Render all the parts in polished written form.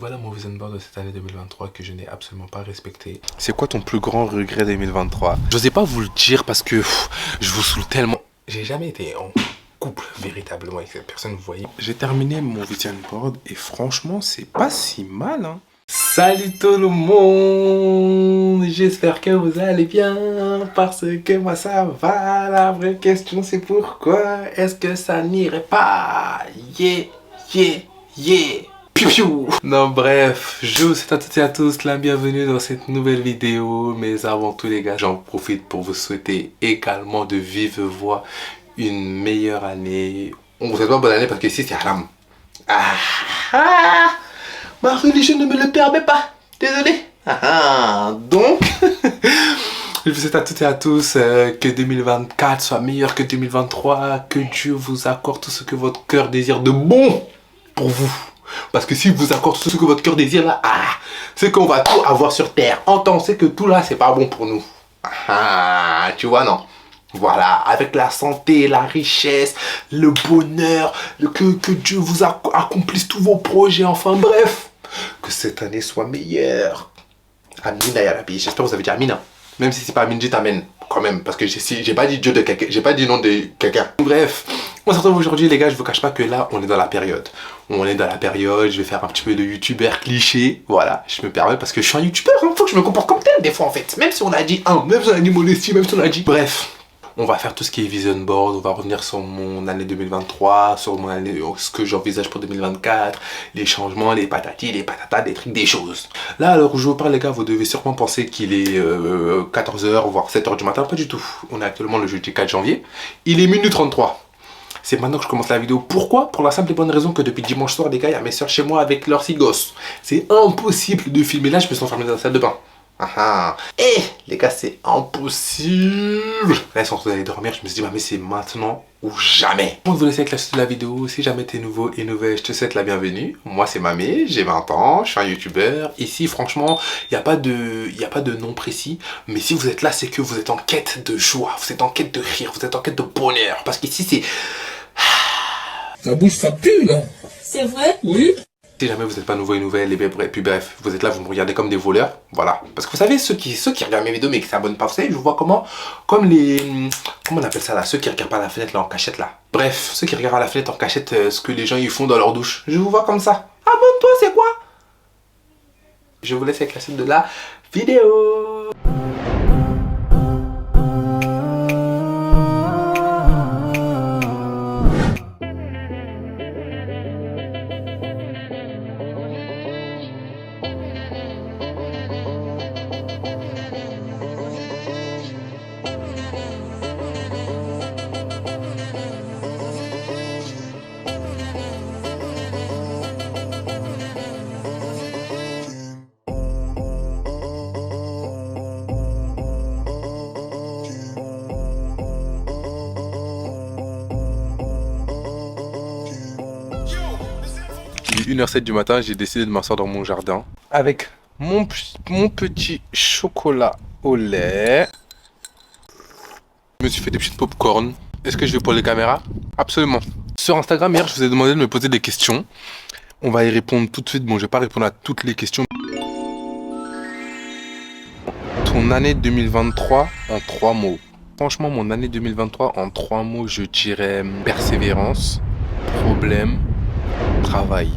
Voilà mon vision board de cette année 2023 que je n'ai absolument pas respecté. C'est quoi ton plus grand regret 2023? J'osais pas vous le dire parce que je vous saoule tellement. J'ai jamais été en couple véritablement avec cette personne, vous voyez. J'ai terminé mon vision board et franchement c'est pas si mal hein. Salut tout le monde, j'espère que vous allez bien parce que moi ça va. La vraie question c'est pourquoi est-ce que ça n'irait pas? Yeah, yeah, yeah. Piou piou. Non bref, je vous souhaite à toutes et à tous la bienvenue dans cette nouvelle vidéo. Mais avant tout les gars, j'en profite pour vous souhaiter également de vive voix une meilleure année. On vous souhaite pas bonne année parce que ici c'est haram. Ma religion ne me le permet pas. Désolé. Donc, je vous souhaite à toutes et à tous que 2024 soit meilleur que 2023. Que Dieu vous accorde tout ce que votre cœur désire de bon pour vous. Parce que si vous accorde tout ce que votre cœur désire là, c'est qu'on va tout avoir sur terre. On sait que tout là, c'est pas bon pour nous. Tu vois, non? Voilà, avec la santé, la richesse, le bonheur, que Dieu vous accomplisse tous vos projets, enfin bref. Que cette année soit meilleure. Amina ya Rabbi, j'espère que vous avez dit Amina. Même si c'est pas Amin, je t'amène quand même. Parce que j'ai pas dit Dieu de quelqu'un, j'ai pas dit nom de quelqu'un. Bref, on se retrouve aujourd'hui les gars, je vous cache pas que là, on est dans la période. On est dans la période, je vais faire un petit peu de youtubeur cliché. Voilà, je me permets parce que je suis un youtubeur, hein, faut que je me comporte comme tel des fois en fait. Même si on a dit même si on a dit modestie, même si on a dit... Bref. On va faire tout ce qui est vision board, on va revenir sur mon année 2023, sur mon année, ce que j'envisage pour 2024, les changements, les patatis, les patatas, des trucs, des choses. Là, alors où je vous parle les gars, vous devez sûrement penser qu'il est 14h, voire 7h du matin, pas du tout. On est actuellement le jeudi 4 janvier, il est minuit 33. C'est maintenant que je commence la vidéo. Pourquoi? Pour la simple et bonne raison que depuis dimanche soir, les gars, il y a mes soeurs chez moi avec leurs 6 gosses. C'est impossible de filmer. Là, je me suis enfermé dans la salle de bain. Les gars, c'est impossible. Là, ils sont en train d'aller dormir. Je me suis dit, bah, mais c'est maintenant ou jamais. Avant de vous laisser avec la suite de la vidéo, si jamais t'es nouveau et nouvelle, je te souhaite la bienvenue. Moi, c'est Mamé, j'ai 20 ans, je suis un youtubeur. Ici, franchement, il n'y a pas de nom précis. Mais si vous êtes là, c'est que vous êtes en quête de joie, vous êtes en quête de rire, vous êtes en quête de bonheur. Parce qu'ici, c'est... La bouche, ça pue, là. C'est vrai? Oui. Si jamais vous n'êtes pas nouveau et nouvelle, et puis bref, vous êtes là, vous me regardez comme des voleurs, voilà. Parce que vous savez, ceux qui regardent mes vidéos mais qui ne s'abonnent pas, vous savez, je vous vois comme les... Comment on appelle ça là? Ceux qui regardent pas la fenêtre là en cachette là. Bref, ceux qui regardent à la fenêtre en cachette ce que les gens ils font dans leur douche. Je vous vois comme ça. Abonne-toi, c'est quoi? Je vous laisse avec la suite de la vidéo. Il est 1h07 du matin, j'ai décidé de m'asseoir dans mon jardin avec mon petit chocolat au lait. Je me suis fait des petites popcorn. Est-ce que je vais pour les caméras? Absolument. Sur Instagram, hier, je vous ai demandé de me poser des questions. On va y répondre tout de suite. Bon, je vais pas répondre à toutes les questions. Ton année 2023 en 3 mots. Franchement, mon année 2023 en 3 mots, je dirais persévérance, problème, travail.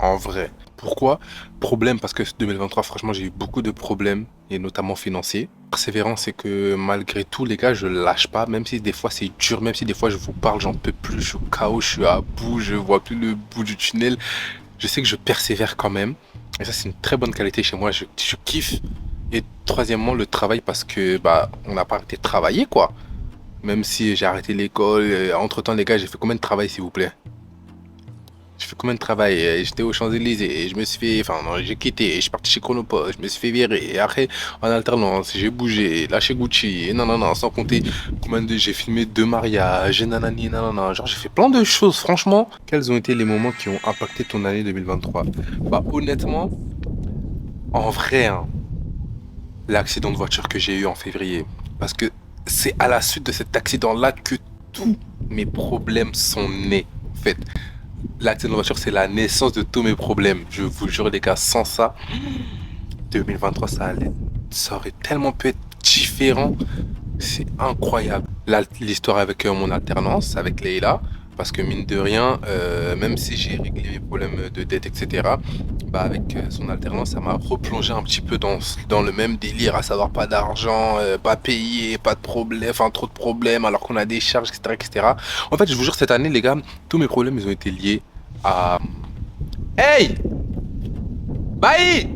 En vrai. Pourquoi? Problème parce que 2023, franchement, j'ai eu beaucoup de problèmes, et notamment financiers. Persévérance, c'est que malgré tout, les gars, je lâche pas, même si des fois c'est dur, même si des fois je vous parle, j'en peux plus, je suis au chaos, je suis à bout, je vois plus le bout du tunnel. Je sais que je persévère quand même. Et ça, c'est une très bonne qualité chez moi, je kiffe. Et troisièmement, le travail parce que, bah, on n'a pas arrêté de travailler, quoi. Même si j'ai arrêté l'école, entre-temps, les gars, j'ai fait combien de travail, s'il vous plaît? J'ai fait combien de travail? J'étais aux Champs-Élysées, je me suis fait, enfin non, j'ai quitté, je suis parti chez Chronopost, je me suis fait virer, et après en alternance, j'ai bougé, lâché Gucci, et non, sans compter combien de, j'ai filmé 2 mariages, et nanani, nanana, genre j'ai fait plein de choses, franchement. Quels ont été les moments qui ont impacté ton année 2023? Bah honnêtement, en vrai, hein, l'accident de voiture que j'ai eu en février, parce que c'est à la suite de cet accident-là que tous mes problèmes sont nés, en fait. L'accident de voiture, c'est la naissance de tous mes problèmes. Je vous jure, les gars, sans ça, 2023, ça aurait tellement pu être différent. C'est incroyable. Là, l'histoire avec mon alternance, avec Leïla, parce que mine de rien, même si j'ai réglé mes problèmes de dette, etc., bah avec son alternance, ça m'a replongé un petit peu dans le même délire, à savoir pas d'argent, pas payé, pas de problème, enfin trop de problèmes, alors qu'on a des charges, etc., etc. En fait, je vous jure, cette année, les gars, tous mes problèmes, ils ont été liés à... Hey! Bye!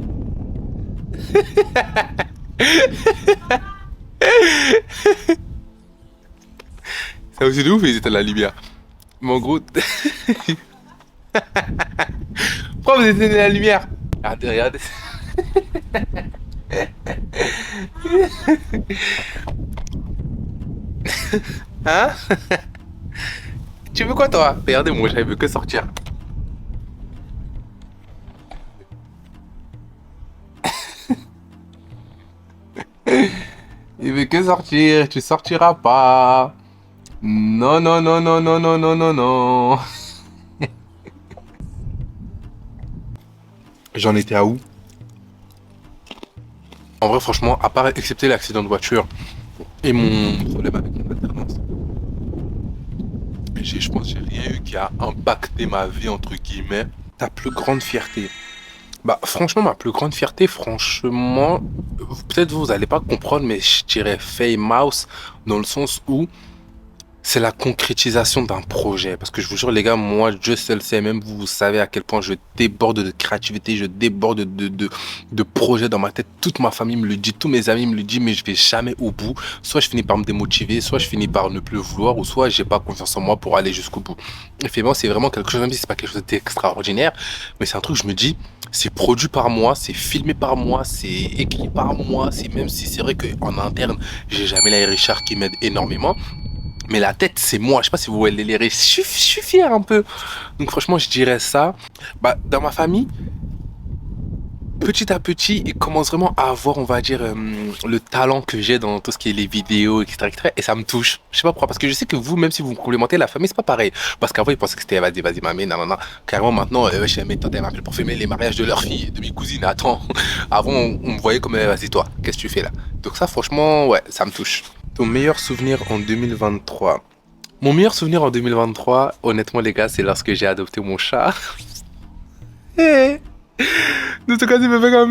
Ça aussi de ouf, ils étaient à la lumière. Mais en gros... Pourquoi vous éteignez la lumière? Regardez, regardez. Hein? Tu veux quoi toi? Regardez, mon chat il veut que sortir. Il veut que sortir, tu sortiras pas. Non, non, non, non, non, non, non, non, non. J'en étais à où? En vrai, franchement, à part excepté l'accident de voiture et mon problème avec mon alternance, je pense que j'ai rien eu qui a impacté ma vie, entre guillemets. Ta plus grande fierté? Bah, franchement, ma plus grande fierté, franchement, peut-être vous allez pas comprendre, mais je dirais Famous dans le sens où c'est la concrétisation d'un projet. Parce que je vous jure, les gars, moi, Dieu seul sait, même vous, vous savez à quel point je déborde de créativité, je déborde de projets dans ma tête. Toute ma famille me le dit, tous mes amis me le disent, mais je vais jamais au bout. Soit je finis par me démotiver, soit je finis par ne plus vouloir, ou soit j'ai pas confiance en moi pour aller jusqu'au bout. Et finalement, c'est vraiment quelque chose, même si c'est pas quelque chose d'extraordinaire, mais c'est un truc, je me dis, c'est produit par moi, c'est filmé par moi, c'est écrit par moi, c'est même si c'est vrai qu'en interne, j'ai jamais la Richard qui m'aide énormément. Mais la tête, c'est moi. Je sais pas si vous voyez les rires. Je suis fier un peu. Donc franchement, je dirais ça. Bah, dans ma famille, petit à petit, ils commencent vraiment à avoir, on va dire, le talent que j'ai dans tout ce qui est les vidéos, etc., etc. Et ça me touche. Je sais pas pourquoi. Parce que je sais que vous, même si vous me complimentez, la famille, c'est pas pareil. Parce qu'avant, ils pensaient que c'était vas-y, vas-y, mamie, non, non, non. Carrément, maintenant, je sais, mes tantes, elles m'appellent pour filmer les mariages de leurs filles, de mes cousines. Attends. Avant, on me voyait comme, vas-y, toi, qu'est-ce que tu fais là? Donc ça, franchement, ouais, ça me touche. Ton meilleur souvenir en 2023? Mon meilleur souvenir en 2023, honnêtement les gars, c'est lorsque j'ai adopté mon chat. Eh, de tout cas, il me fait comme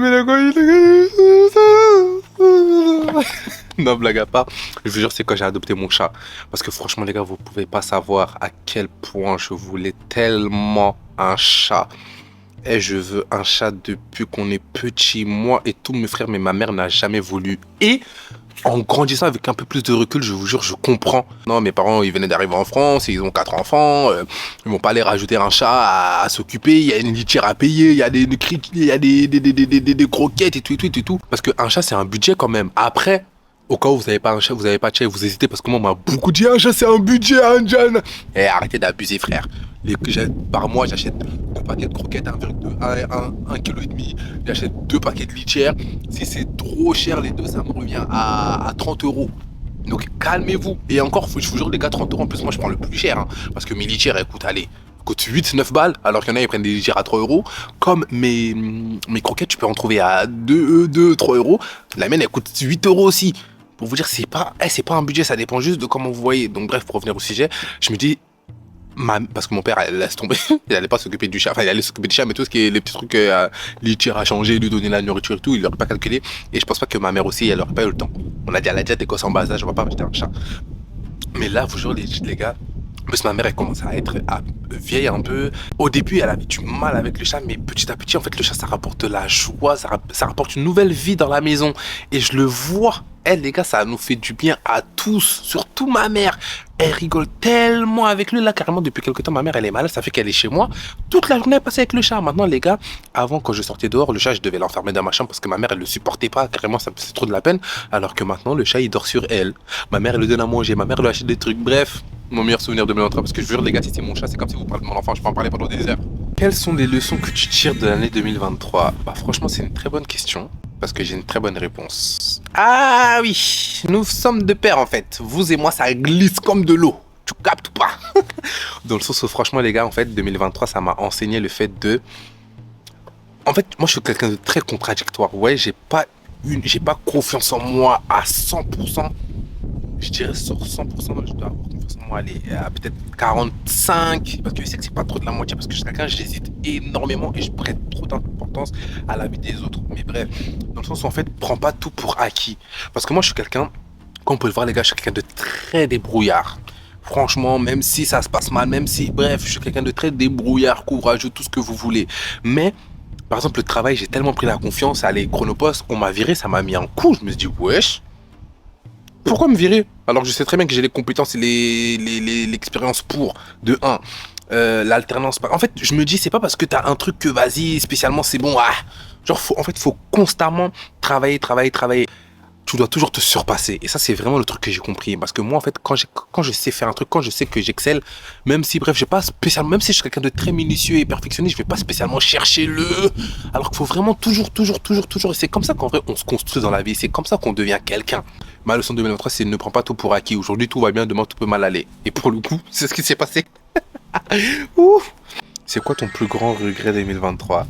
non, blague à part, je vous jure, c'est quand j'ai adopté mon chat. Parce que franchement, les gars, vous pouvez pas savoir à quel point je voulais tellement un chat. Et je veux un chat depuis qu'on est petit, moi et tous mes frères, mais ma mère n'a jamais voulu. Et en grandissant avec un peu plus de recul, je vous jure, je comprends. Non, mes parents, ils venaient d'arriver en France, ils ont 4 enfants, ils vont pas aller rajouter un chat à s'occuper, il y a une litière à payer, il y a des croquettes et tout, et tout, et tout. Parce qu'un chat, c'est un budget quand même. Après, au cas où vous n'avez pas un chat, vous n'avez pas de chat et vous hésitez, parce que moi, on m'a beaucoup dit, un chat, c'est un budget, un John. Eh, arrêtez d'abuser, frère. Par mois, j'achète 2 paquets de croquettes, 1,5 kg. J'achète 2 paquets de litière. Si c'est trop cher, les deux, ça me revient à 30 euros. Donc, calmez-vous. Et encore, je vous jure, les gars, 30 euros, en plus, moi, je prends le plus cher. Hein, parce que mes litières, elles coûtent, allez, coûtent 8-9 balles. Alors qu'il y en a, ils prennent des litières à 3 euros. Comme mes croquettes, tu peux en trouver à 2-3 euros. La mienne, elle coûte 8 euros aussi. Pour vous dire, c'est pas un budget, ça dépend juste de comment vous voyez. Donc, bref, pour revenir au sujet, je me dis, parce que mon père, elle laisse tomber, il allait pas s'occuper du chat, enfin il allait s'occuper du chat, mais tout ce qui est les petits trucs, les tirs à changer, lui donner la nourriture et tout, il l'aurait pas calculé, et je pense pas que ma mère aussi, elle aurait pas eu le temps. Elle a déjà des gosses en bas âge, on va pas acheter un chat. Mais là, vous jure, les gars, en plus ma mère, elle commence à être vieille un peu. Au début, elle avait du mal avec le chat, mais petit à petit, en fait, le chat, ça rapporte de la joie, ça rapporte une nouvelle vie dans la maison, et je le vois. Elle, les gars, ça nous fait du bien à tous, surtout ma mère. Elle rigole tellement avec lui. Là, carrément, depuis quelques temps, ma mère, elle est malade. Ça fait qu'elle est chez moi. Toute la journée, elle passée avec le chat. Maintenant, les gars, avant, quand je sortais dehors, le chat, je devais l'enfermer dans ma chambre parce que ma mère, elle le supportait pas. Carrément, ça me faisait trop de la peine. Alors que maintenant, le chat, il dort sur elle. Ma mère, elle le donne à manger. Ma mère, elle lui achète des trucs. Bref, mon meilleur souvenir de 2023. Parce que je vous jure, les gars, si c'est mon chat, c'est comme si vous parlez de mon enfant. Je peux en parler pendant des heures. Quelles sont les leçons que tu tires de l'année 2023? Bah, franchement, c'est une très bonne question. Parce que j'ai une très bonne réponse. Ah oui, nous sommes de pair en fait. Vous et moi, ça glisse comme de l'eau. tu captes ou pas? Dans le sens où, franchement, les gars, en fait, 2023, ça m'a enseigné le fait de... En fait, moi, je suis quelqu'un de très contradictoire. Ouais, j'ai pas confiance en moi à 100%. Je dirais sur 100%, je dois avoir confiance en moi, aller à peut-être 45, parce que je sais que c'est pas trop de la moitié, parce que je suis quelqu'un, j'hésite énormément et je prête trop d'importance à la vie des autres. Mais bref, dans le sens où en fait, prends pas tout pour acquis. Parce que moi, je suis quelqu'un, comme on peut le voir les gars, je suis quelqu'un de très débrouillard. Franchement, même si ça se passe mal, même si, bref, je suis quelqu'un de très débrouillard, courageux, tout ce que vous voulez. Mais, par exemple, le travail, j'ai tellement pris la confiance, allez, Chronopost, on m'a viré, ça m'a mis un coup, je me suis dit, wesh, pourquoi me virer? Alors je sais très bien que j'ai les compétences et l'expérience pour, de un, l'alternance. En fait, je me dis, c'est pas parce que t'as un truc que vas-y, spécialement, c'est bon. Ah. Genre, en fait, faut constamment travailler. Tu dois toujours te surpasser. Et ça, c'est vraiment le truc que j'ai compris. Parce que moi, en fait, quand je sais faire un truc, quand je sais que j'excelle, même si, bref, j'ai pas spécialement, même si je suis quelqu'un de très minutieux et perfectionniste, je vais pas spécialement chercher le. Alors qu'il faut vraiment toujours. Et c'est comme ça qu'en vrai, on se construit dans la vie. C'est comme ça qu'on devient quelqu'un. Ma leçon 2023, c'est ne prends pas tout pour acquis. Aujourd'hui, tout va bien, demain, tout peut mal aller. Et pour le coup, c'est ce qui s'est passé. Ouf. C'est quoi ton plus grand regret 2023?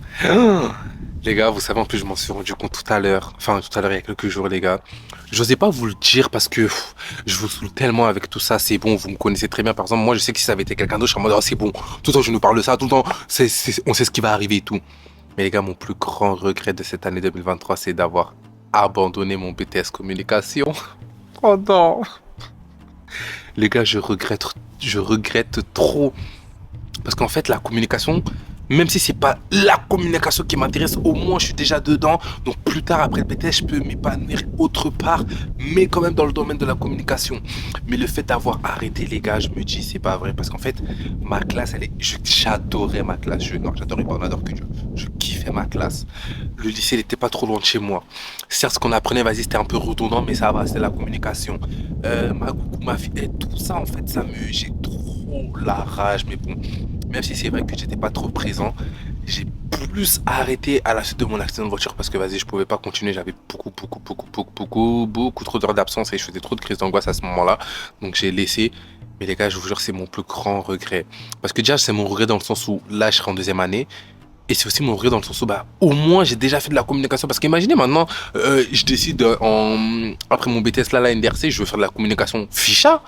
Les gars, vous savez, en plus, je m'en suis rendu compte tout à l'heure. Enfin, tout à l'heure, il y a quelques jours, les gars. J'osais pas vous le dire parce que je vous saoule tellement avec tout ça. C'est bon, vous me connaissez très bien. Par exemple, moi, je sais que si ça avait été quelqu'un d'autre, je serais en mode, oh, c'est bon. Tout le temps, je nous parle de ça. Tout le temps, on sait ce qui va arriver et tout. Mais les gars, mon plus grand regret de cette année 2023, c'est d'avoir abandonné mon BTS communication. Oh non. Les gars, je regrette trop. Parce qu'en fait, la communication, même si c'est pas la communication qui m'intéresse, au moins je suis déjà dedans. Donc plus tard, après le BTS, je peux m'épanouir autre part, mais quand même dans le domaine de la communication. Mais le fait d'avoir arrêté, les gars, je me dis, c'est pas vrai. Parce qu'en fait, ma classe, j'adorais ma classe. Non, j'adorais pas, on adore que Dieu. Je kiffais ma classe. Le lycée, il était pas trop loin de chez moi. Certes, ce qu'on apprenait, vas-y, c'était un peu redondant, mais ça va, c'était la communication. Ma coucou, ma fille, et tout ça, en fait, j'ai trop la rage. Mais bon, même si c'est vrai que j'étais pas trop présent, j'ai plus arrêté à la suite de mon accident de voiture parce que vas-y, je pouvais pas continuer. J'avais beaucoup trop d'heures d'absence et je faisais trop de crises d'angoisse à ce moment-là. Donc j'ai laissé. Mais les gars, je vous jure, c'est mon plus grand regret. Parce que déjà, c'est mon regret dans le sens où là, je serai en deuxième année. Et c'est aussi mon regret dans le sens où, bah, au moins, j'ai déjà fait de la communication. Parce qu'imaginez maintenant, je décide après mon BTS là, la NDRC, je veux faire de la communication ficha.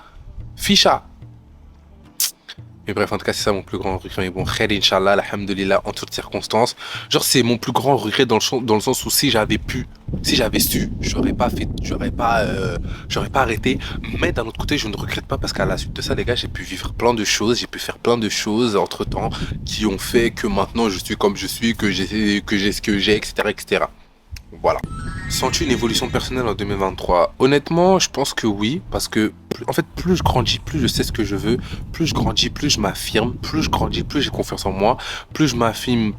Mais bref, en tout cas, c'est ça mon plus grand regret. Mais bon, khair, Inch'Allah, alhamdoulilah, en toutes circonstances. Genre, c'est mon plus grand regret dans le sens où si j'avais su, j'aurais pas arrêté. Mais d'un autre côté, je ne regrette pas parce qu'à la suite de ça, les gars, j'ai pu vivre plein de choses, j'ai pu faire plein de choses entre temps qui ont fait que maintenant je suis comme je suis, que j'ai ce que j'ai, etc. Voilà. Sens-tu une évolution personnelle en 2023? Honnêtement, je pense que oui, parce que en fait, plus je grandis, plus je sais ce que je veux, plus je grandis, plus je m'affirme, plus je grandis, plus j'ai confiance en moi, plus je m'affirme,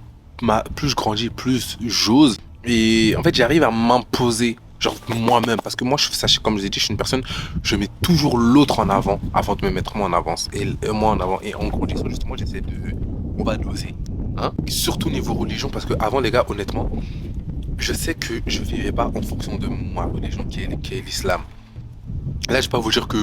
plus je grandis, plus j'ose. Et en fait, j'arrive à m'imposer, genre moi-même, parce que moi, sachez, comme je vous ai dit, je suis une personne, je mets toujours l'autre en avant de me mettre moi en avance et moi en avant. Et en grandissant, justement, on va doser, hein, surtout niveau religion, parce que avant, les gars, honnêtement, je sais que je vivais pas en fonction de ma religion qui est l'islam. Là, je vais pas vous dire que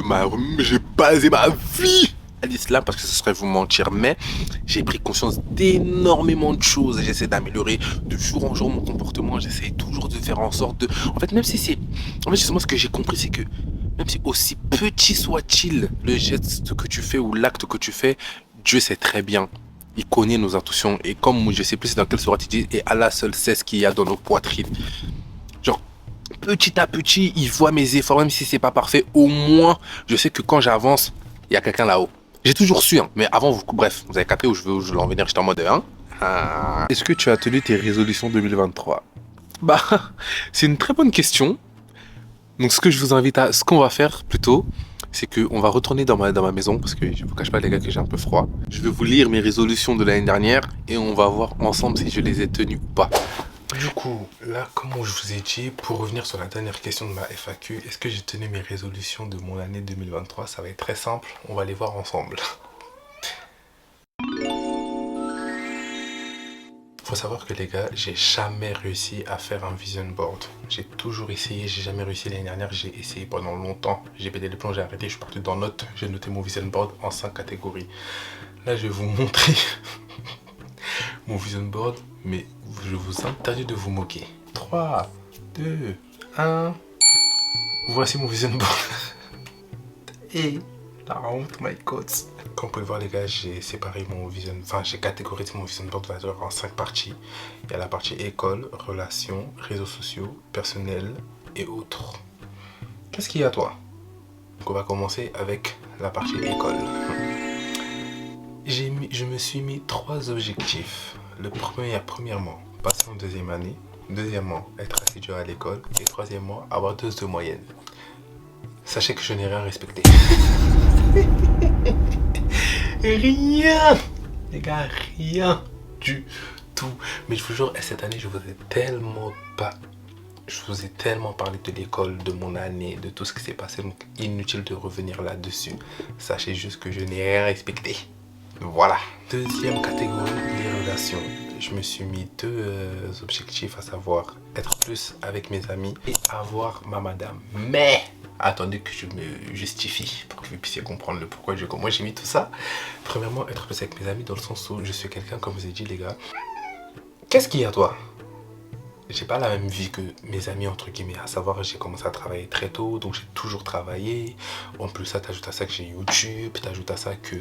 j'ai basé ma vie à l'islam parce que ce serait vous mentir, mais j'ai pris conscience d'énormément de choses et j'essaie d'améliorer de jour en jour mon comportement. J'essaie toujours de faire en sorte de. En fait, justement, ce que j'ai compris, c'est que même si aussi petit soit-il le geste que tu fais ou l'acte que tu fais, Dieu sait très bien. Il connaît nos intentions et comme je sais plus dans quelle sourate il dit et Allah seul sait ce qu'il y a dans nos poitrines. Genre petit à petit, il voit mes efforts même si c'est pas parfait. Au moins, je sais que quand j'avance, il y a quelqu'un là-haut. J'ai toujours su, hein, mais avant, bref, vous avez capté où je veux en venir. J'étais en mode Est-ce que tu as tenu tes résolutions 2023? Bah, c'est une très bonne question. Donc ce qu'on va faire plutôt, c'est qu'on va retourner dans ma maison, parce que je vous cache pas les gars que j'ai un peu froid. Je vais vous lire mes résolutions de l'année dernière et on va voir ensemble si je les ai tenues ou pas. Du coup, là, comme je vous ai dit, pour revenir sur la dernière question de ma FAQ, est-ce que j'ai tenu mes résolutions de mon année 2023? Ça va être très simple, on va les voir ensemble. Faut savoir que les gars, j'ai jamais réussi à faire un vision board. J'ai toujours essayé, j'ai jamais réussi. L'année dernière, j'ai essayé pendant longtemps. J'ai pété les plombs, j'ai arrêté, je suis parti dans notes. J'ai noté mon vision board en 5 catégories. Là, je vais vous montrer mon vision board, mais je vous interdis de vous moquer. 3, 2, 1. Voici mon vision board. Et la honte, my god. Comme vous pouvez le voir les gars, j'ai séparé mon vision, j'ai catégorisé mon vision board en 5 parties. Il y a la partie école, relations, réseaux sociaux, personnel et autres. Qu'est-ce qu'il y a toi? Donc on va commencer avec la partie école. Je me suis mis 3 objectifs. Le premier, premièrement, passer en 2e année. Deuxièmement, être assidu à l'école. Et troisièmement, avoir 2 de moyenne. Sachez que je n'ai rien respecté. Rien, les gars, rien du tout. Mais je vous jure, cette année, je vous ai tellement parlé de l'école, de mon année, de tout ce qui s'est passé. Donc, inutile de revenir là-dessus. Sachez juste que je n'ai rien respecté. Voilà. Deuxième catégorie, les relations. Je me suis mis 2 objectifs, à savoir être plus avec mes amis et avoir ma madame. Mais attendez que je me justifie pour que vous puissiez comprendre le pourquoi moi j'ai mis tout ça. Premièrement, être plus avec mes amis dans le sens où je suis quelqu'un, comme je vous ai dit les gars. Qu'est-ce qu'il y a toi? J'ai pas la même vie que mes amis entre guillemets, à savoir j'ai commencé à travailler très tôt, donc j'ai toujours travaillé. En plus ça, t'ajoutes à ça que j'ai YouTube, t'ajoutes à ça que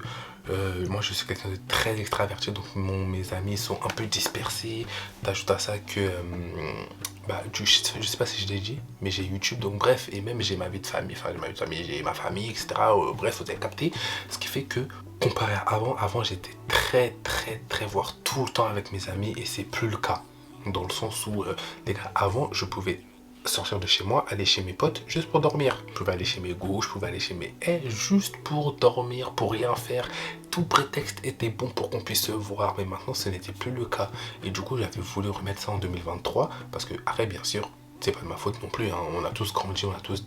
moi je suis quelqu'un de très extraverti, donc mes amis sont un peu dispersés. T'ajoutes à ça que je sais pas si je l'ai dit, mais j'ai YouTube, donc bref, et même j'ai ma vie de famille, j'ai ma famille, etc. Bref, vous avez capté. Ce qui fait que comparé à avant j'étais très, voire tout le temps avec mes amis, et c'est plus le cas. Dans le sens où, les gars, avant, je pouvais sortir de chez moi, aller chez mes potes, juste pour dormir. Je pouvais aller chez mes gauches, je pouvais aller chez mes juste pour dormir, pour rien faire. Tout prétexte était bon pour qu'on puisse se voir, mais maintenant, ce n'était plus le cas. Et du coup, j'avais voulu remettre ça en 2023, parce que, après, bien sûr, c'est pas de ma faute non plus, hein. On a tous grandi, on a tous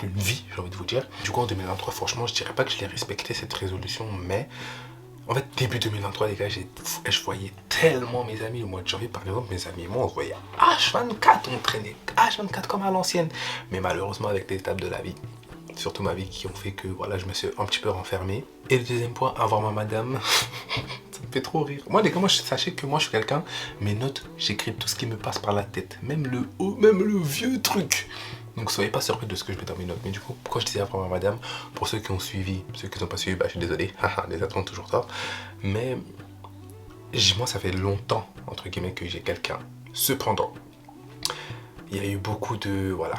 une vie, j'ai envie de vous dire. Du coup, en 2023, franchement, je dirais pas que je l'ai respecté, cette résolution, mais... En fait, début 2023, les gars, je voyais tellement mes amis. Au mois de janvier, par exemple, mes amis et moi, on se voyait H24, on traînait H24 comme à l'ancienne. Mais malheureusement, avec les étapes de la vie, surtout ma vie, qui ont fait que voilà, je me suis un petit peu renfermé. Et le deuxième point, avoir ma madame, ça me fait trop rire. Moi, les gars, sachez que moi, je suis quelqu'un, mes notes, j'écris tout ce qui me passe par la tête. Même le vieux truc. Donc soyez pas surpris de ce que je mets dans mes notes. Mais du coup, pourquoi je disais avoir ma madame? Pour ceux qui ont suivi, ceux qui n'ont pas suivi, je suis désolé, les attentes toujours tort. Mais moi ça fait longtemps, entre guillemets, que j'ai quelqu'un. Cependant, il y a eu beaucoup de... Voilà.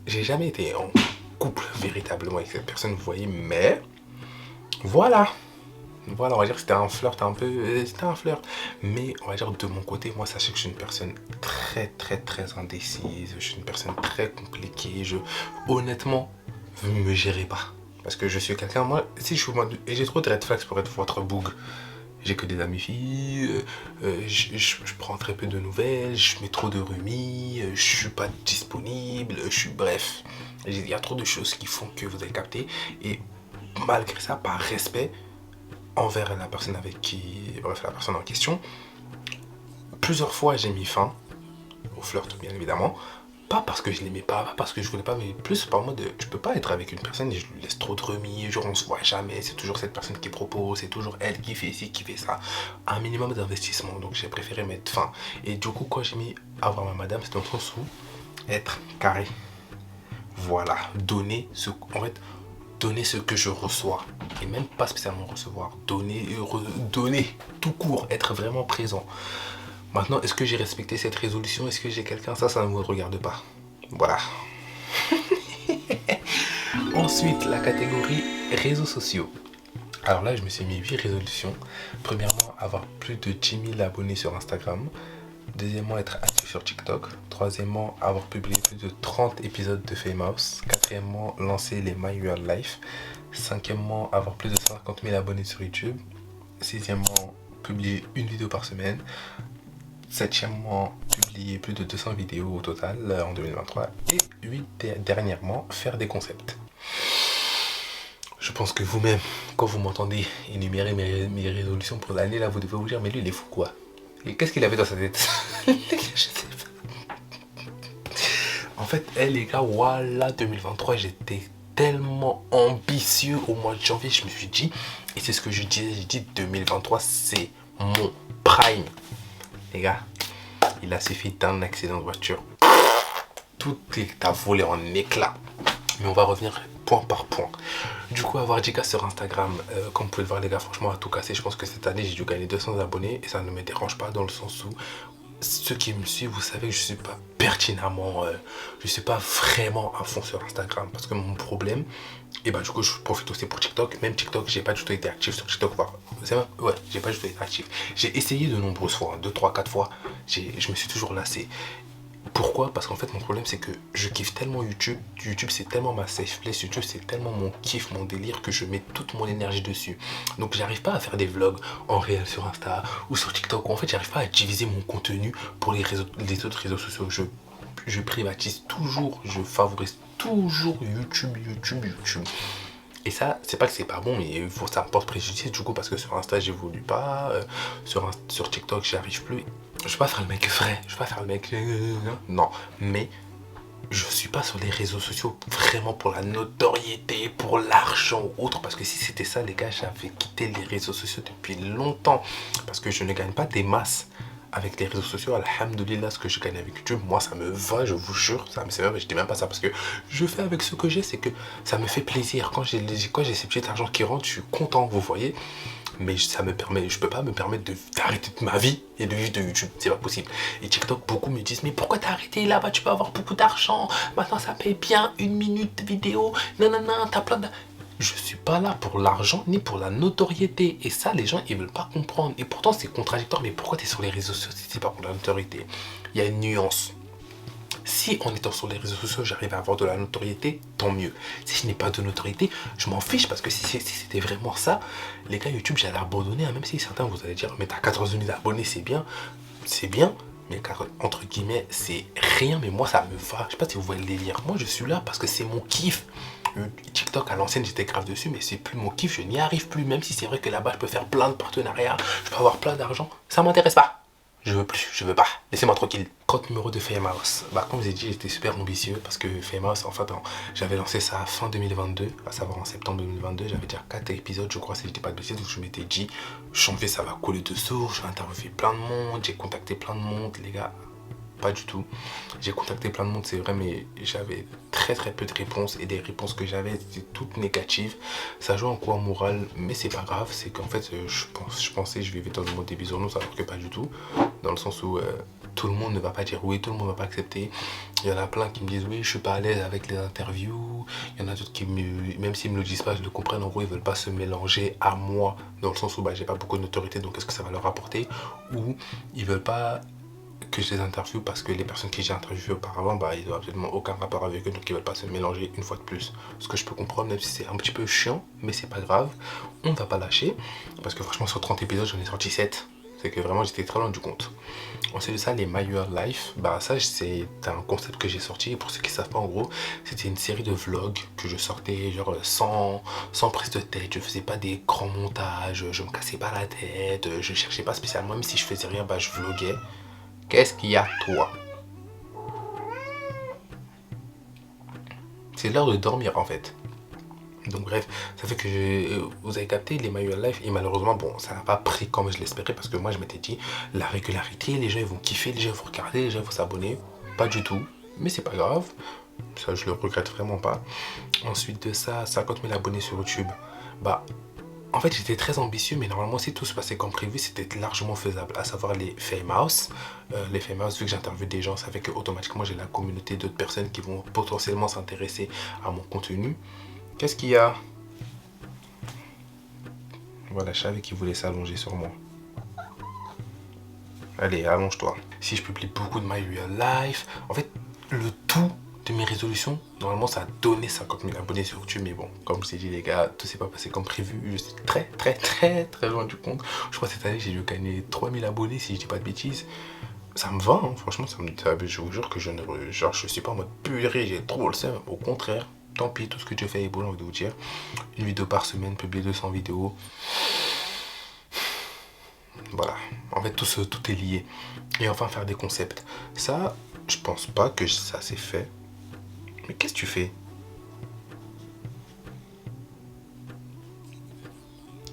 J'ai jamais été en couple véritablement avec cette personne, vous voyez, mais... Voilà, on va dire que c'était un flirt un peu... C'était un flirt. Mais on va dire de mon côté, moi sachez que je suis une personne très indécise. Je suis une personne très compliquée. Honnêtement, vous ne me gérez pas. Parce que je suis quelqu'un, moi, si je suis... Et j'ai trop de red flags pour être votre boug. J'ai que des amis filles, je prends très peu de nouvelles, je mets trop de remis, je suis pas disponible, bref. Il y a trop de choses qui font que vous avez capté. Et malgré ça, par respect envers la personne la personne en question, plusieurs fois j'ai mis fin au flirt, bien évidemment. Pas parce que je l'aimais pas parce que je voulais pas, mais plus par moi je peux pas être avec une personne et je lui laisse trop de remis, genre on se voit jamais, c'est toujours cette personne qui propose, c'est toujours elle qui fait ici, qui fait ça. Un minimum d'investissement, donc j'ai préféré mettre fin. Et du coup, quand j'ai mis avoir ma madame, c'est dans le sens où être carré. Voilà, donner ce que je reçois. Et même pas spécialement recevoir, donner tout court, être vraiment présent. Maintenant, est-ce que j'ai respecté cette résolution? Est-ce que j'ai quelqu'un? Ça ne me regarde pas. Voilà. Ensuite, la catégorie réseaux sociaux. Alors là, je me suis mis 8 résolutions. Premièrement, avoir plus de 10 000 abonnés sur Instagram. Deuxièmement, être actif sur TikTok. Troisièmement, avoir publié plus de 30 épisodes de Famous. Quatrièmement, lancer les My Real Life. Cinquièmement, avoir plus de 50 000 abonnés sur YouTube. Sixièmement, publier une vidéo par semaine. Septièmement, publier plus de 200 vidéos au total en 2023. Et 8 dernièrement, faire des concepts. Je pense que vous-même, quand vous m'entendez énumérer mes résolutions pour l'année, là, vous devez vous dire, mais lui, il est fou quoi. Et qu'est-ce qu'il avait dans sa tête? Je sais pas. En fait, les gars, voilà, 2023, j'étais tellement ambitieux au mois de janvier. Je me suis dit, et c'est ce que je disais, j'ai dit 2023, c'est mon prime. Les gars, il a suffi d'un accident de voiture. Tout est à voler en éclats. Mais on va revenir point par point. Du coup, avoir 10K sur Instagram, comme vous pouvez le voir les gars, franchement à tout casser, je pense que cette année j'ai dû gagner 200 abonnés et ça ne me dérange pas dans le sens où ceux qui me suivent, vous savez que je suis pas pertinemment, je suis pas vraiment à fond sur Instagram parce que mon problème, et bah du coup je profite aussi pour TikTok. Même TikTok, j'ai pas du tout été actif sur TikTok. C'est vrai, ouais, j'ai pas du tout été actif. J'ai essayé de nombreuses fois, 2, 3, 4 fois, je me suis toujours lassé. Pourquoi? Parce qu'en fait mon problème c'est que je kiffe tellement YouTube. YouTube c'est tellement ma safe place, YouTube c'est tellement mon kiff, mon délire que je mets toute mon énergie dessus. Donc j'arrive pas à faire des vlogs en réel sur Insta ou sur TikTok. En fait j'arrive pas à diviser mon contenu pour les autres réseaux sociaux. Je privatise toujours, je favorise toujours YouTube. Et ça, c'est pas que c'est pas bon, mais ça me porte préjudice du coup parce que sur Insta j'évolue pas, sur TikTok j'y arrive plus. Je vais pas faire le mec vrai, je vais pas faire le mec... non, mais je suis pas sur les réseaux sociaux vraiment pour la notoriété, pour l'argent ou autre. Parce que si c'était ça les gars, j'avais quitté les réseaux sociaux depuis longtemps. Parce que je ne gagne pas des masses avec les réseaux sociaux. Alhamdoulilah, ce que je gagne avec YouTube, moi ça me va, je vous jure. Je dis même pas ça parce que je fais avec ce que j'ai, c'est que ça me fait plaisir. Quand j'ai ces petits argent qui rentrent, je suis content, vous voyez. Mais ça me permet, je peux pas me permettre d'arrêter ma vie et de vivre de YouTube, c'est pas possible. Et TikTok, beaucoup me disent, mais pourquoi t'as arrêté là-bas, tu peux avoir beaucoup d'argent, maintenant ça paye bien, 1 minute de vidéo, non, t'as plein de... Je suis pas là pour l'argent ni pour la notoriété. Et ça, les gens, ils veulent pas comprendre. Et pourtant, c'est contradictoire, mais pourquoi t'es sur les réseaux sociaux si c'est pas pour la notoriété? Il y a une nuance. Si en étant sur les réseaux sociaux, j'arrive à avoir de la notoriété, tant mieux. Si je n'ai pas de notoriété, je m'en fiche parce que si c'était vraiment ça, les gars, YouTube, j'allais abandonner. Même si certains, vous allez dire, mais t'as 14 000 abonnés, c'est bien, mais entre guillemets, c'est rien. Mais moi, ça me va. Je sais pas si vous voyez le délire. Moi, je suis là parce que c'est mon kiff. TikTok à l'ancienne, j'étais grave dessus, mais c'est plus mon kiff. Je n'y arrive plus. Même si c'est vrai que là-bas, je peux faire plein de partenariats, je peux avoir plein d'argent, ça m'intéresse pas. Je veux plus, je veux pas. Laissez-moi tranquille. Compte numéro de Famous. Bah, comme je vous ai dit, j'étais super ambitieux parce que Famous, en fait, j'avais lancé ça fin 2022, à savoir en septembre 2022. J'avais déjà 4 épisodes, je crois, si je dis pas de bêtises. Donc, je m'étais dit, janvier, ça va couler de source. Je vais interviewer plein de monde. J'ai contacté plein de monde, les gars. Pas du tout. J'ai contacté plein de monde, c'est vrai, mais j'avais très peu de réponses. Et des réponses que j'avais étaient toutes négatives. Ça joue en coup en moral, mais c'est pas grave. C'est qu'en fait, je pensais que je vivais dans le monde des bisounours, alors que pas du tout. Dans le sens où tout le monde ne va pas dire oui, tout le monde ne va pas accepter. Il y en a plein qui me disent oui, je suis pas à l'aise avec les interviews. Il y en a d'autres qui, même s'ils me le disent pas, je le comprends. En gros, ils veulent pas se mélanger à moi, dans le sens où j'ai pas beaucoup de notoriété, donc est-ce que ça va leur apporter? Ou ils veulent pas que je les interviewe parce que les personnes que j'ai interviewées auparavant, ils n'ont absolument aucun rapport avec eux, donc ils veulent pas se mélanger une fois de plus. Ce que je peux comprendre, même si c'est un petit peu chiant, mais c'est pas grave, on ne va pas lâcher, parce que franchement sur 30 épisodes, j'en ai sorti 7. C'est que vraiment j'étais très loin du compte. Ensuite de ça, les My Your Life, ça c'est un concept que j'ai sorti. Et pour ceux qui ne savent pas, en gros, c'était une série de vlogs que je sortais genre sans prise de tête. Je faisais pas des grands montages, je me cassais pas la tête, je cherchais pas spécialement, même si je faisais rien, je vloguais. Qu'est-ce qu'il y a, toi? C'est l'heure de dormir en fait. Donc bref, ça fait que vous avez capté les My Your Life. Et malheureusement, ça n'a pas pris comme je l'espérais. Parce que moi je m'étais dit, la régularité, les gens ils vont kiffer, les gens ils vont regarder, les gens ils vont s'abonner. Pas du tout, mais c'est pas grave. Ça je le regrette vraiment pas. Ensuite de ça, 50 000 abonnés sur YouTube. En fait, j'étais très ambitieux, mais normalement, si tout se passait comme prévu, c'était largement faisable. À savoir les Famous. Les Famous, vu que j'interviewe des gens, ça fait que automatiquement, j'ai la communauté d'autres personnes qui vont potentiellement s'intéresser à mon contenu. Qu'est-ce qu'il y a? Voilà, je savais qu'il voulait s'allonger sur moi. Allez, allonge-toi. Si je publie beaucoup de My Real Life, en fait, le tout de mes résolutions, normalement ça a donné 50 000 abonnés sur YouTube, mais bon, comme je vous ai dit les gars, tout s'est pas passé comme prévu, je suis très loin du compte. Je crois que cette année j'ai dû gagner 3 000 abonnés si je dis pas de bêtises. Ça me va, hein, franchement, je vous jure que je suis pas en mode purée, j'ai trop le seum, au contraire, tant pis, tout ce que Dieu fait est beau, j'ai envie de vous dire. Une vidéo par semaine, publier 200 vidéos. Voilà. En fait, tout est lié. Et enfin, faire des concepts. Ça, je pense pas que ça s'est fait. Mais qu'est-ce que tu fais?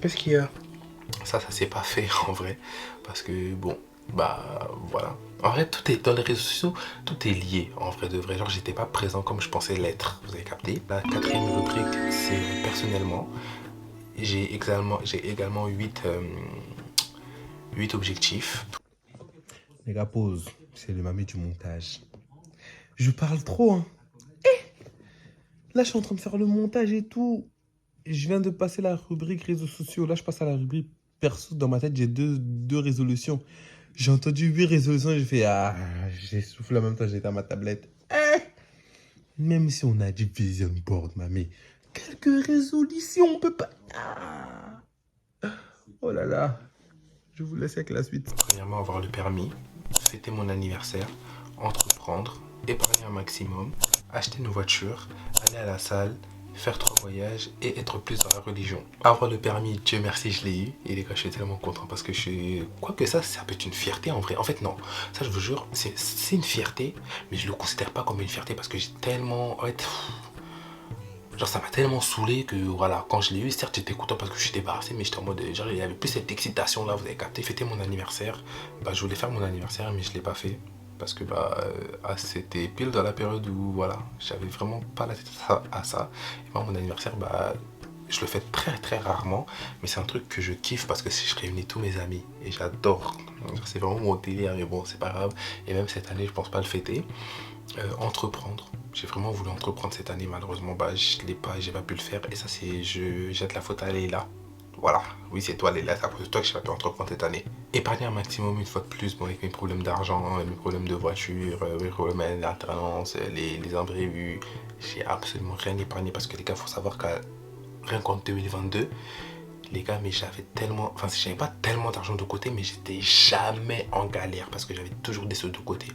Qu'est-ce qu'il y a? Ça s'est pas fait en vrai. Parce que bon, bah voilà. En vrai, tout est dans les réseaux sociaux, tout est lié en vrai de vrai. Genre, j'étais pas présent comme je pensais l'être. Vous avez capté? La quatrième rubrique, c'est personnellement. J'ai également 8 objectifs. Les gars, pause. C'est le mamie du montage. Je parle trop, hein. Là, je suis en train de faire le montage et tout. Je viens de passer la rubrique réseaux sociaux. Là, je passe à la rubrique perso. Dans ma tête, j'ai deux résolutions. J'ai entendu 8 résolutions et j'ai fait ah, j'ai soufflé en même temps, j'étais à ma tablette. Même si on a dit vision board, mamie, quelques résolutions, on peut pas. Ah. Oh là là. Je vous laisse avec la suite. Premièrement, avoir le permis, fêter mon anniversaire, entreprendre, épargner un maximum, acheter une voiture, aller à la salle, faire 3 voyages et être plus dans la religion. Avoir le permis, Dieu merci, je l'ai eu. Et les gars, je suis tellement content parce que je suis... Quoique ça peut être une fierté en vrai. En fait, non. Ça, je vous jure, c'est une fierté, mais je le considère pas comme une fierté parce que j'ai tellement... En fait, genre ça m'a tellement saoulé que voilà, quand je l'ai eu, certes j'étais content parce que je suis débarrassé, mais j'étais en mode, genre il y avait plus cette excitation là, vous avez capté, fêter mon anniversaire. Bah je voulais faire mon anniversaire mais je l'ai pas fait. Parce que bah c'était pile dans la période où voilà, j'avais vraiment pas la tête à ça. Et moi mon anniversaire, bah je le fais très très rarement, mais c'est un truc que je kiffe parce que je réunis tous mes amis et j'adore. C'est vraiment mon délire, mais bon c'est pas grave. Et même cette année je pense pas le fêter. Entreprendre. J'ai vraiment voulu entreprendre cette année, malheureusement bah je l'ai pas, j'ai pas pu le faire et ça c'est, je jette la faute à Leïla. Voilà, oui c'est toi Leïla, c'est à cause de toi que j'ai pas pu entreprendre cette année. Épargner un maximum une fois de plus, bon avec mes problèmes d'argent, mes problèmes de voiture, mes problèmes d'alternance, les imprévus, j'ai absolument rien épargné parce que les gars faut savoir qu'à rien qu'en 2022, les gars, mais j'avais tellement, enfin j'avais pas tellement d'argent de côté, mais j'étais jamais en galère parce que j'avais toujours des sous de côté.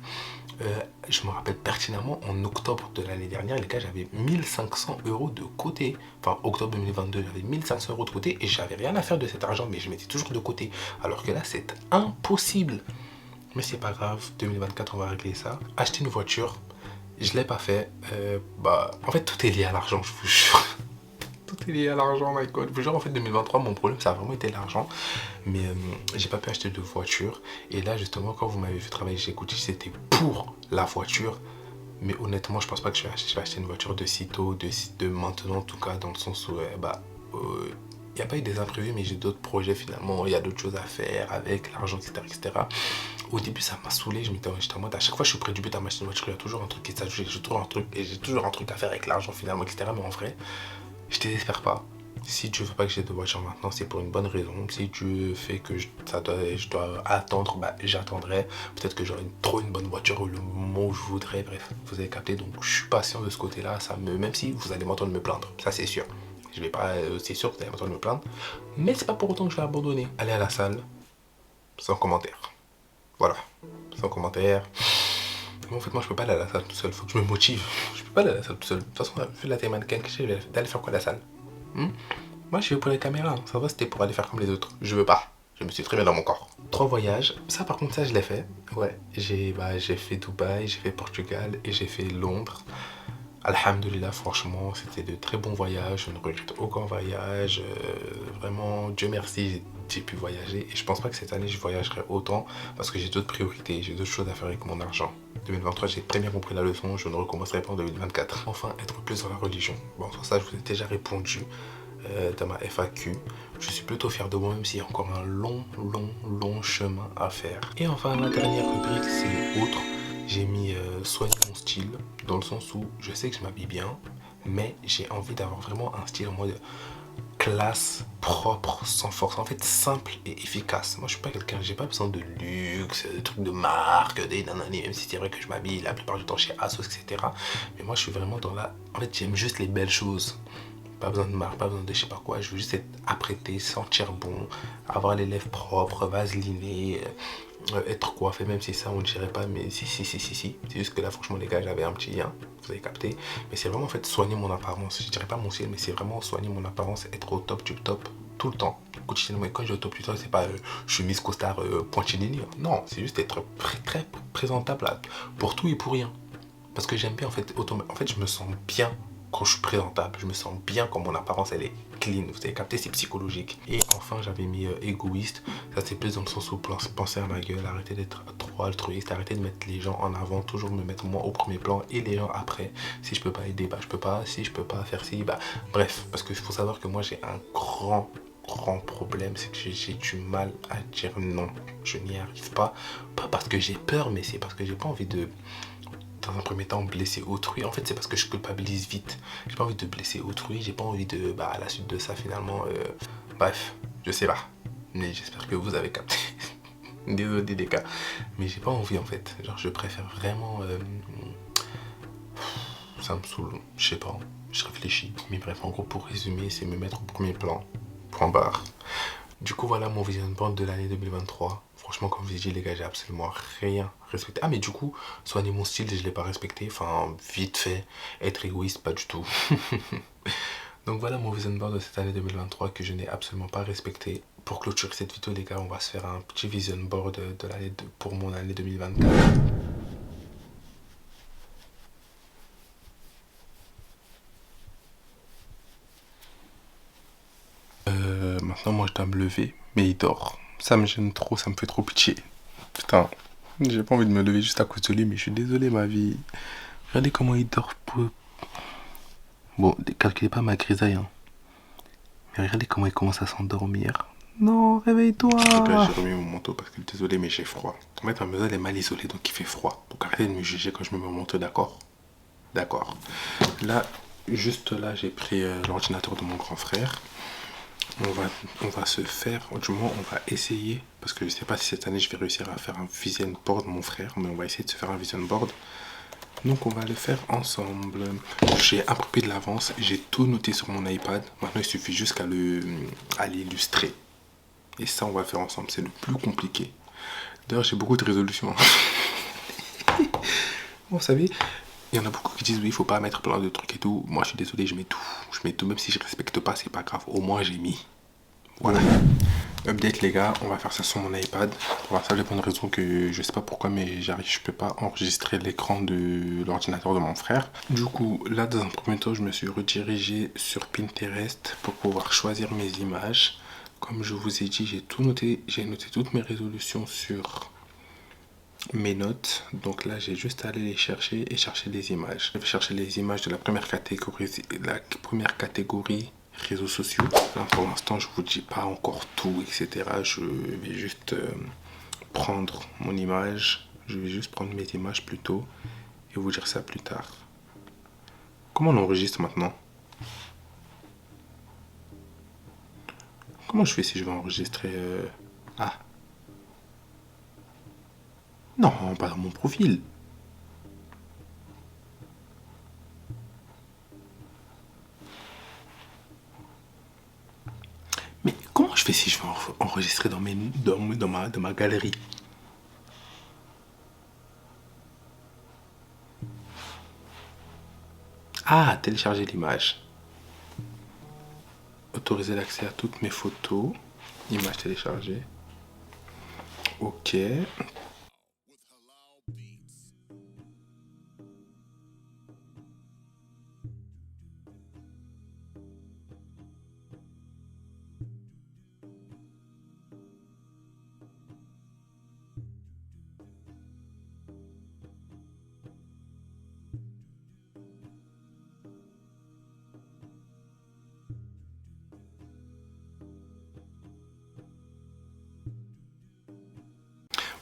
Je me rappelle pertinemment, en octobre de l'année dernière, les gars, j'avais 1500 € de côté. Enfin, octobre 2022, j'avais 1500 € de côté et j'avais rien à faire de cet argent, mais je mettais toujours de côté. Alors que là, c'est impossible. Mais c'est pas grave, 2024, on va régler ça. Acheter une voiture, je l'ai pas fait. Bah, en fait, tout est lié à l'argent, je vous jure. Tout est lié à l'argent, my god. Genre en fait 2023 mon problème ça a vraiment été l'argent. Mais j'ai pas pu acheter de voiture. Et là justement quand vous m'avez vu travailler chez Gucci, c'était pour la voiture. Mais honnêtement je pense pas que je vais acheter une voiture de sitôt, de maintenant en tout cas. Dans le sens où il n'y a pas eu des imprévus mais j'ai d'autres projets finalement. Il y a d'autres choses à faire avec l'argent etc. Au début ça m'a saoulé, j'étais en mode à chaque fois je suis près du but à m'acheter une voiture, il y a toujours un truc qui s'ajoute, j'ai toujours un truc à faire avec l'argent finalement etc. Mais en vrai je désespère pas. Si Dieu veut pas que j'ai de voiture maintenant, c'est pour une bonne raison. Si Dieu fait que je dois attendre, bah j'attendrai. Peut-être que j'aurai trop une bonne voiture au moment où je voudrais. Bref, vous avez capté. Donc je suis patient de ce côté-là. Même si vous allez m'entendre me plaindre, ça c'est sûr. Je vais pas, c'est sûr que vous allez m'entendre me plaindre. Mais c'est pas pour autant que je vais abandonner. Aller à la salle, sans commentaire. Voilà, sans commentaire. En fait, moi je peux pas aller à la salle tout seul, faut que je me motive. Je peux pas aller à la salle tout seul. De toute façon, vu la taille mannequin que j'ai, d'aller faire quoi à la salle? Moi je vais pour les caméras, ça va, c'était pour aller faire comme les autres. Je veux pas, je me suis très bien dans mon corps. 3 voyages, ça par contre ça je l'ai fait. Ouais, j'ai fait Dubaï, j'ai fait Portugal et j'ai fait Londres. Alhamdulillah, franchement, c'était de très bons voyages, je ne regrette aucun voyage. Vraiment, Dieu merci, j'ai pu voyager. Et je pense pas que cette année, je voyagerai autant parce que j'ai d'autres priorités, j'ai d'autres choses à faire avec mon argent. 2023, j'ai très bien compris la leçon, je ne recommencerai pas en 2024. Enfin, être plus dans la religion. Bon, sur ça, je vous ai déjà répondu dans ma FAQ. Je suis plutôt fier de moi, même s'il y a encore un long chemin à faire. Et enfin, la dernière rubrique, c'est autre. J'ai mis soigner mon style, dans le sens où je sais que je m'habille bien, mais j'ai envie d'avoir vraiment un style en mode classe, propre, sans force, en fait simple et efficace. Moi je suis pas quelqu'un, j'ai pas besoin de luxe, de trucs de marque, des nanani, même si c'est vrai que je m'habille la plupart du temps chez Asos, etc. Mais moi je suis vraiment dans la... En fait j'aime juste les belles choses. Pas besoin de marque, pas besoin de je sais pas quoi, je veux juste être apprêté, sentir bon, avoir les lèvres propres, vaselinées, être coiffé, même si ça on ne dirait pas, mais si. C'est juste que là franchement les gars j'avais un petit lien, vous avez capté. Mais c'est vraiment en fait soigner mon apparence, je dirais pas mon style, mais c'est vraiment soigner mon apparence, être au top du top tout le temps. Quotidiennement, et quand je dis top Twitter, c'est pas chemise, costard, pointilini. Non, c'est juste être très présentable pour tout et pour rien. Parce que j'aime bien, en fait, je me sens bien quand je suis présentable. Je me sens bien quand mon apparence, elle est clean. Vous avez capté, c'est psychologique. Et enfin, j'avais mis égoïste. Ça, c'est plus dans le sens où penser à ma gueule, arrêter d'être trop altruiste, arrêter de mettre les gens en avant, toujours me mettre moi au premier plan et les gens après. Si je peux pas aider, bah je peux pas. Si je peux pas faire ci, bah bref. Parce qu'il faut savoir que moi, j'ai un grand problème, c'est que j'ai du mal à dire non. Je n'y arrive pas. Pas parce que j'ai peur, mais c'est parce que j'ai pas envie de, dans un premier temps, blesser autrui. En fait, c'est parce que je culpabilise vite. J'ai pas envie de blesser autrui. J'ai pas envie de, à la suite de ça, finalement, bref, je sais pas. Mais j'espère que vous avez capté. Désolé des cas. Mais j'ai pas envie, en fait. Genre, je préfère vraiment... ça me saoule. Je sais pas. Je réfléchis. Mais bref, en gros, pour résumer, c'est me mettre au premier plan. Point barre. Du coup, voilà mon vision board de l'année 2023. Franchement, comme je vous ai dit, les gars, j'ai absolument rien respecté. Ah, mais du coup, soigner mon style, je l'ai pas respecté. Enfin, vite fait. Être égoïste, pas du tout. Donc voilà mon vision board de cette année 2023 que je n'ai absolument pas respecté. Pour clôturer cette vidéo, les gars, on va se faire un petit vision board pour mon année 2024. Maintenant, moi, je dois me lever, mais il dort. Ça me gêne trop, ça me fait trop pitié. Putain, j'ai pas envie de me lever juste à cause de lui, mais je suis désolé, ma vie. Regardez comment il dort. Bon, calculez pas ma grisaille, hein. Mais regardez comment il commence à s'endormir. Non, réveille-toi. Les gars, j'ai remis mon manteau parce que désolé, mais j'ai froid. En fait, ma maison, elle est mal isolée, donc il fait froid. Donc arrêtez de me juger quand je me mets mon manteau, d'accord? D'accord. Là, juste là, j'ai pris l'ordinateur de mon grand frère. On va se faire, du moins on va essayer, parce que je sais pas si cette année je vais réussir à faire un vision board mon frère, mais on va essayer de se faire un vision board. Donc on va le faire ensemble. J'ai un peu pris de l'avance, j'ai tout noté sur mon iPad. Maintenant il suffit juste à l'illustrer. Et ça on va le faire ensemble, c'est le plus compliqué. D'ailleurs j'ai beaucoup de résolutions. Vous savez, il y en a beaucoup qui disent oui, il faut pas mettre plein de trucs et tout. Moi je suis désolé, je mets tout. Je mets tout, même si je respecte pas, c'est pas grave. Au moins j'ai mis. Voilà. Update les gars, on va faire ça sur mon iPad. Pour la simple et bonne raison que je sais pas pourquoi, mais je peux pas enregistrer l'écran de l'ordinateur de mon frère. Du coup, là dans un premier temps, je me suis redirigé sur Pinterest pour pouvoir choisir mes images. Comme je vous ai dit, j'ai noté toutes mes résolutions sur mes notes. Donc là, j'ai juste à aller les chercher et chercher des images. Je vais chercher les images de la première catégorie réseaux sociaux. Là, pour l'instant, je vous dis pas encore tout, etc. Je vais juste prendre mon image. Je vais juste prendre mes images plutôt et vous dire ça plus tard. Comment on enregistre maintenant? Comment je fais si je vais enregistrer Ah. Non, pas dans mon profil. Mais comment je fais si je veux enregistrer dans ma galerie? Ah, télécharger l'image. Autoriser l'accès à toutes mes photos. Image téléchargée. Ok.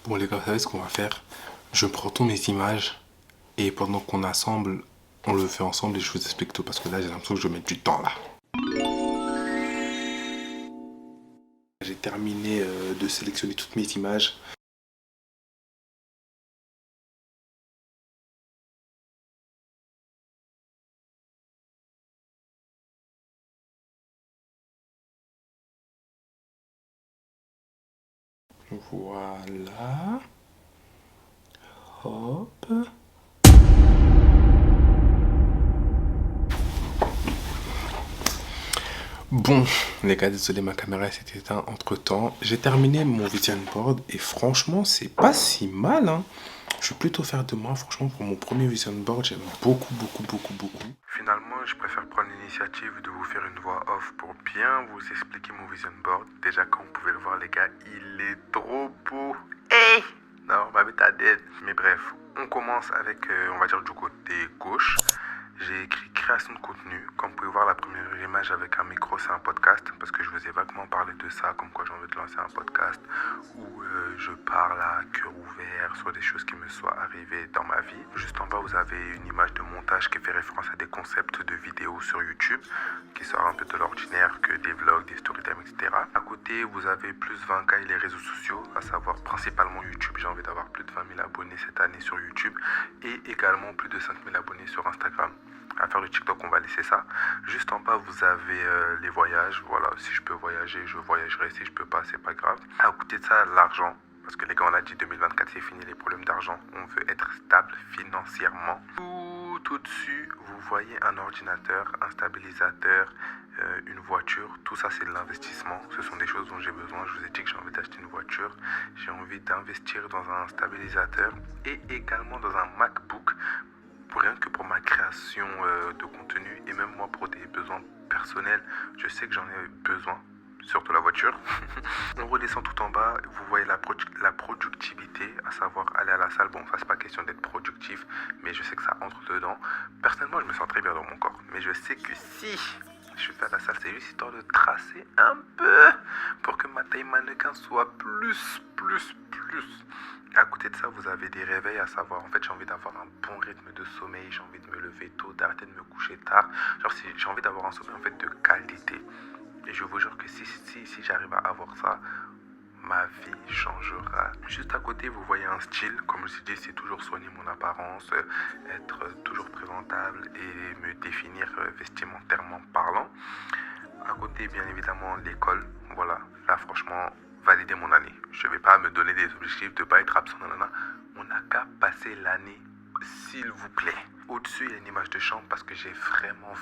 Bon les gars, vous savez ce qu'on va faire? Je prends toutes mes images et pendant qu'on assemble, on le fait ensemble et je vous explique tout parce que là j'ai l'impression que je vais mettre du temps là. J'ai terminé de sélectionner toutes mes images. Voilà. Hop. Bon, les gars, désolé, ma caméra s'est éteinte entre temps. J'ai terminé mon vision board et franchement, c'est pas si mal, hein. Je suis plutôt fier de moi. Franchement, pour mon premier vision board, j'aime beaucoup. Finalement, je préfère prendre l'initiative de vous faire une voix off pour bien vous expliquer mon vision board. Déjà, comme vous pouvez le voir, les gars, il est trop beau. Hey! Non, ma bête à dead. Mais bref, on commence avec, on va dire, du côté gauche. J'ai écrit création de contenu. Comme vous pouvez voir, la première image avec un micro, c'est un podcast. Parce que je vous ai vaguement parlé de ça, comme quoi j'ai envie de lancer un podcast où je parle à cœur ouvert sur des choses qui me soient arrivées dans ma vie. Juste en bas, vous avez une image de montage qui fait référence à des concepts de vidéos sur YouTube, qui sortent un peu de l'ordinaire, que des vlogs, des storytime, etc. À côté, vous avez plus 20K et les réseaux sociaux, à savoir principalement YouTube. J'ai envie d'avoir plus de 20 000 abonnés cette année sur YouTube et également plus de 5 000 abonnés sur Instagram. À faire le TikTok, on va laisser ça. Juste en bas, vous avez les voyages. Voilà, si je peux voyager, je voyagerai. Si je peux pas, c'est pas grave. À côté de ça, l'argent. Parce que les gars, on a dit 2024, c'est fini les problèmes d'argent. On veut être stable financièrement. Tout au-dessus, vous voyez un ordinateur, un stabilisateur, une voiture. Tout ça, c'est de l'investissement. Ce sont des choses dont j'ai besoin. Je vous ai dit que j'ai envie d'acheter une voiture. J'ai envie d'investir dans un stabilisateur et également dans un MacBook. Rien que pour ma création de contenu et même moi pour des besoins personnels, je sais que j'en ai besoin, surtout la voiture. On redescend tout en bas, vous voyez la productivité, à savoir aller à la salle. Bon, ça c'est pas question d'être productif, mais je sais que ça entre dedans. Personnellement, je me sens très bien dans mon corps, mais je sais que si je fais à la salle, c'est juste histoire de tracer un peu pour que ma taille mannequin soit plus. À côté de ça, vous avez des réveils, à savoir, en fait, j'ai envie d'avoir un bon rythme de sommeil, j'ai envie de me lever tôt, d'arrêter de me coucher tard. Genre, j'ai envie d'avoir un sommeil, en fait, de qualité. Et je vous jure que si j'arrive à avoir ça, ma vie changera. Juste à côté, vous voyez un style. Comme je dis, c'est toujours soigner mon apparence, être toujours présentable et me définir vestimentairement parlant. À côté, bien évidemment, l'école. Voilà, là, franchement, valider mon année. Je ne vais pas me donner des objectifs de ne pas être absent. Non. On n'a qu'à passer l'année, s'il vous plaît. Au-dessus, il y a une image de chambre parce que j'ai vraiment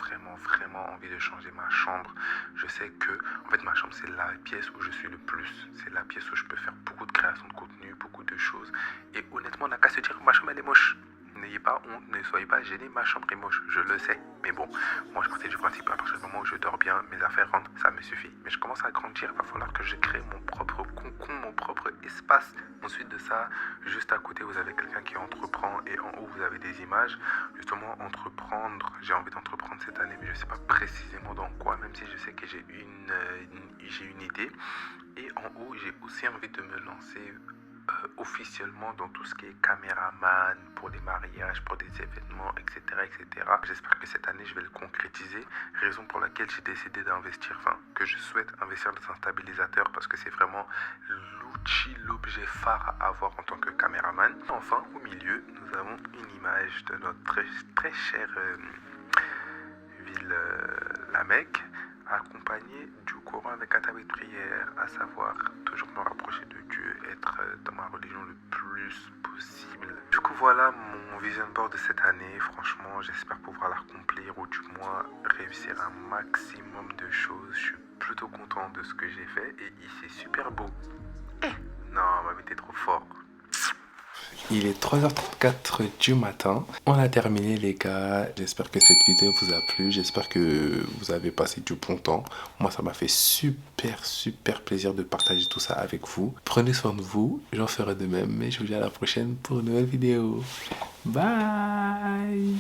envie de changer ma chambre. Je sais que, en fait, ma chambre, c'est la pièce où je suis le plus. C'est la pièce où je peux faire beaucoup de création de contenu, beaucoup de choses. Et honnêtement, on n'a qu'à se dire, ma chambre, elle est moche. N'ayez pas honte, ne soyez pas gênés, ma chambre est moche, je le sais. Mais bon, moi je partais du principe, à partir du moment où je dors bien, mes affaires rentrent, ça me suffit. Mais je commence à grandir, il va falloir que je crée mon propre cocon, mon propre espace. Ensuite de ça, juste à côté, vous avez quelqu'un qui entreprend et en haut, vous avez des images. Justement, entreprendre, j'ai envie d'entreprendre cette année, mais je ne sais pas précisément dans quoi, même si je sais que j'ai une idée. Et en haut, j'ai aussi envie de me lancer officiellement dans tout ce qui est caméraman pour des mariages, pour des événements, etc. J'espère que cette année je vais le concrétiser, raison pour laquelle j'ai décidé d'investir, que je souhaite investir dans un stabilisateur parce que c'est vraiment l'objet phare à avoir en tant que caméraman. Enfin, au milieu, nous avons une image de notre très chère ville La Mecque, accompagné du Coran avec un tablet de prière, à savoir toujours me rapprocher de Dieu, être dans ma religion le plus possible. Du coup voilà mon vision board de cette année. Franchement, j'espère pouvoir l'accomplir ou du moins réussir un maximum de choses. Je suis plutôt content de ce que j'ai fait et c'est super beau. Non, ma vie t'es trop fort. Il est 3h34 du matin. On a terminé les gars. J'espère que cette vidéo vous a plu. J'espère que vous avez passé du bon temps. Moi ça m'a fait super plaisir de partager tout ça avec vous. Prenez soin de vous. J'en ferai de même. Et je vous dis à la prochaine pour une nouvelle vidéo. Bye.